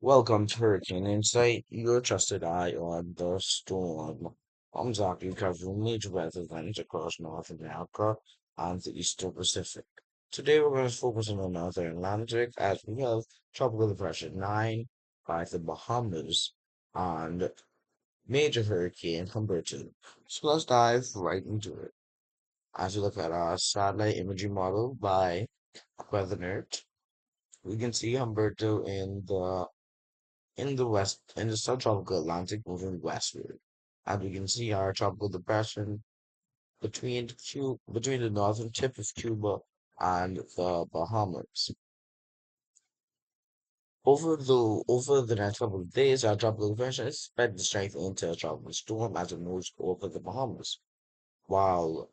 Welcome to Hurricane Insight, your trusted eye on the storm. I'm Zachary covering major weather events across North America and the Eastern Pacific. Today we're going to focus on the Northern Atlantic as we have Tropical Depression 9 by the Bahamas and Major Hurricane Humberto. So let's dive right into it. As we look at our satellite imagery model by WeatherNet, we can see Humberto in the subtropical Atlantic moving westward. And we can see our tropical depression between the northern tip of Cuba and the Bahamas. Over the next couple of days, our tropical depression is expected to strengthen into a tropical storm as it moves over the Bahamas, while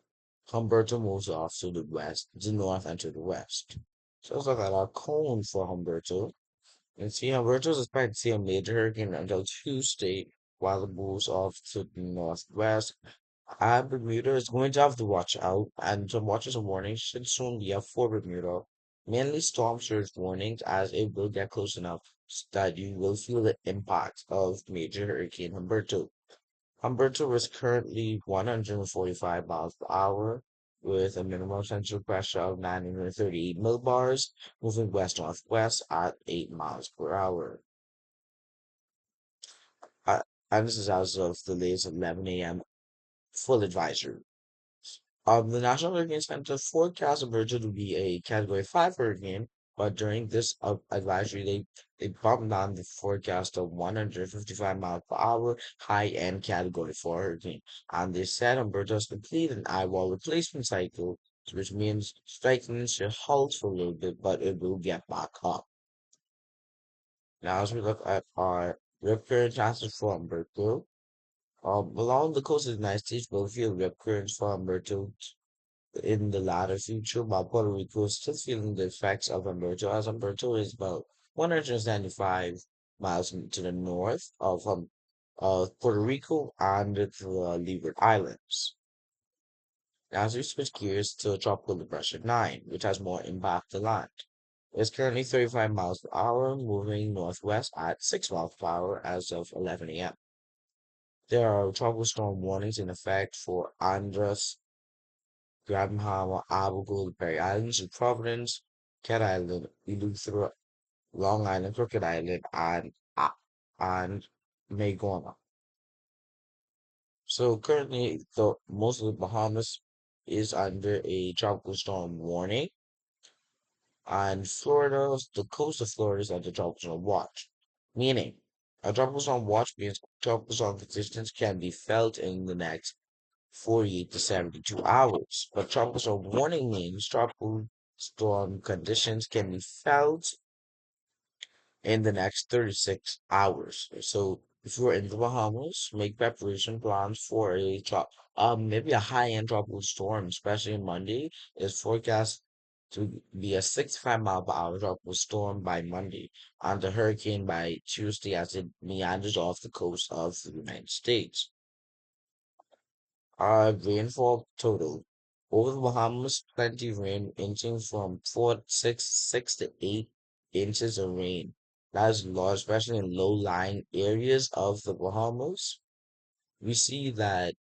Humberto moves off to the north and to the west. So let's look at our cone for Humberto. And see how Virgil's expected to see a major hurricane until Tuesday, while it moves off to the northwest. And Bermuda is going to have to watch out, and some watches and warnings should soon be up for Bermuda. Mainly storm surge warnings, as it will get close enough that you will feel the impact of major hurricane Humberto. Humberto is currently 145 miles per hour with a minimum central pressure of 938 millibars, moving west-northwest at 8 miles per hour. Uh, and this is as of the latest 11 a.m. full advisory. The National Hurricane Center forecast Humberto to be a Category 5 hurricane, but during this advisory, they bumped down the forecast of 155 miles per hour high-end Category 4 hurricane. And they said Humberto has completed an eyewall replacement cycle, which means striking should halt for a little bit, but it will get back up. Now, as we look at our rip current chances for Humberto, along the coast of the United States, we'll feel rip currents for Humberto in the latter future, while Puerto Rico is still feeling the effects of Humberto, as Humberto is about 175 miles to the north of Puerto Rico and the Leeward Islands. As we switch gears to Tropical Depression 9, which has more impact to land. It's currently 35 miles per hour, moving northwest at 6 miles per hour as of 11 a.m. There are tropical storm warnings in effect for Andros, Graham, Abaco, the Berry Islands, and Providence, Cat Island, Eleuthera, Long Island, Crooked Island, and Mayagona. So currently, most of the Bahamas is under a tropical storm warning, and the coast of Florida is under tropical storm watch. Meaning, a tropical storm watch means tropical storm conditions can be felt in the next 48 to 72 hours. But tropical storm warning means tropical storm conditions can be felt in the next 36 hours. So if you're in the Bahamas, make preparation plans for maybe a high-end tropical storm, especially Monday, is forecast to be a 65 mile per hour tropical storm by Monday and a hurricane by Tuesday as it meanders off the coast of the United States. Rainfall total. Over the Bahamas, plenty rain ranging from 6 to 8 inches of rain. That is large, especially in low-lying areas of the Bahamas. We see that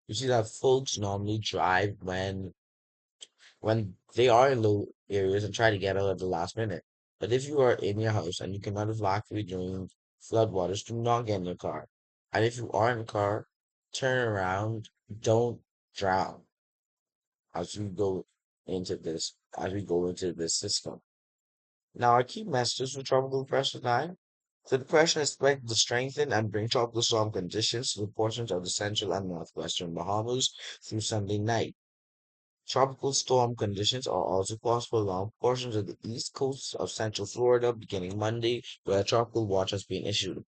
we see that folks normally drive when they are in low areas and try to get out at the last minute. But if you are in your house and you cannot have luckily during floodwaters, do not get in your car. And if you are in a car, turn around, don't drown as we go as we go into this system. Now, our key messages for Tropical Depression 9. The depression is expected to strengthen and bring tropical storm conditions to the portions of the central and northwestern Bahamas through Sunday night. Tropical storm conditions are also possible along portions of the east coast of central Florida beginning Monday, where a tropical watch has been issued.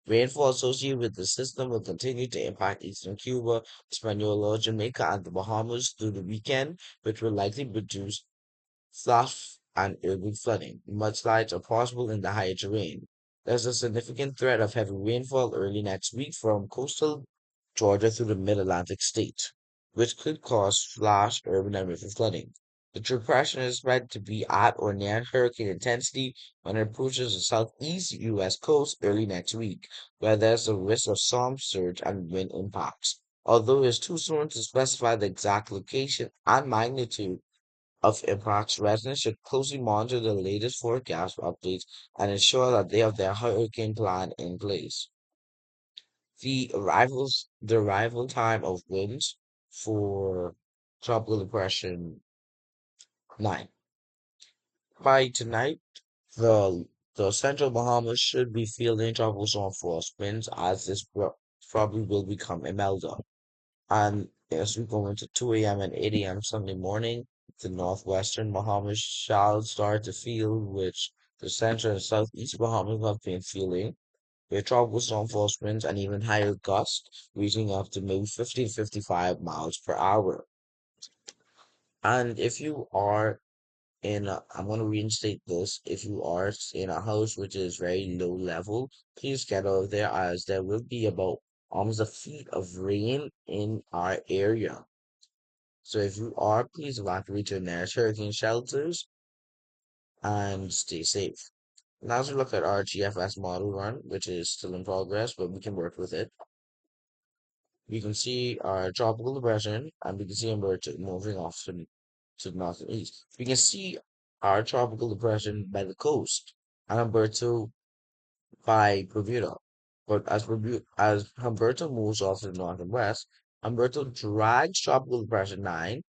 Rainfall associated with the system will continue to impact eastern Cuba, Hispaniola, Jamaica, and the Bahamas through the weekend, which will likely produce flash and urban flooding. Mudslides are possible in the higher terrain. There's a significant threat of heavy rainfall early next week from coastal Georgia through the mid-Atlantic states, which could cause flash urban and river flooding. The depression is expected to be at or near hurricane intensity when it approaches the southeast U.S. coast early next week, where there's a risk of storm surge and wind impacts. Although it's too soon to specify the exact location and magnitude of impacts, residents should closely monitor the latest forecast updates and ensure that they have their hurricane plan in place. The arrival time of winds for tropical depression 9. By tonight, the central Bahamas should be feeling tropical storm force winds as this probably will become a meltdown. And as we go into 2 a.m. and 8 a.m. Sunday morning, the northwestern Bahamas shall start to feel, which the central and southeast Bahamas have been feeling, with tropical storm force winds and even higher gusts, reaching up to maybe 50 to 55 miles per hour. And if you are I'm going to reinstate this. If you are in a house which is very low level, please get out of there as there will be about almost a feet of rain in our area. So if you are, please evacuate your nearest hurricane shelters and stay safe. Now as we look at our GFS model run, which is still in progress, but we can work with it. We can see our tropical depression, and we can see Humberto moving off to the north and east. We can see our tropical depression by the coast, and Humberto by Bermuda. But as Humberto moves off to the north and west, Humberto drags tropical depression 9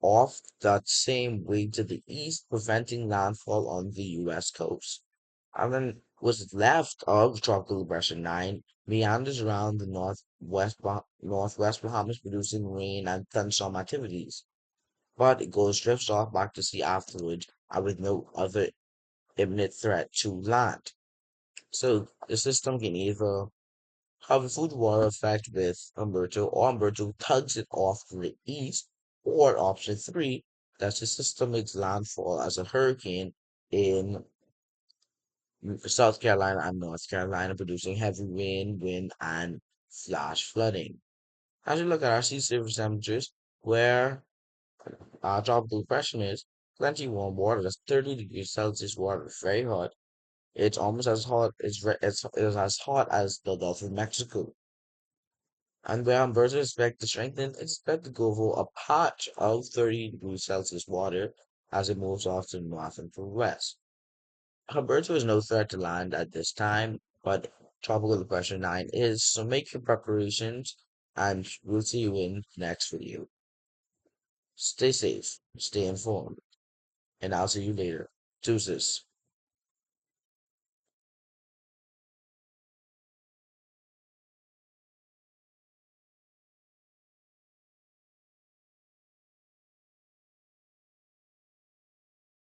off that same way to the east, preventing landfall on the U.S. coast. And then what's left of tropical depression 9 meanders around the northwest Bahamas, producing rain and thunderstorm activities. But it goes drifts off back to sea afterwards, and with no other imminent threat to land. So the system can either have a Fujiwhara effect with Humberto, or Humberto tugs it off to the east, or option 3, that the system makes landfall as a hurricane in South Carolina and North Carolina, producing heavy rain, wind, and flash flooding. As we look at our sea surface temperatures, where our tropical depression is, plenty warm water, that's 30 degrees Celsius water, very hot. It's almost as hot, it's as hot as the Gulf of Mexico. And where Humberto is expected to strengthen, it's expected to go over a patch of 30 degrees Celsius water as it moves off to the north and to the west. Humberto is no threat to land at this time, but Tropical Depression 9 is, so make your preparations, and we'll see you in the next video. Stay safe, stay informed, and I'll see you later. Deuces.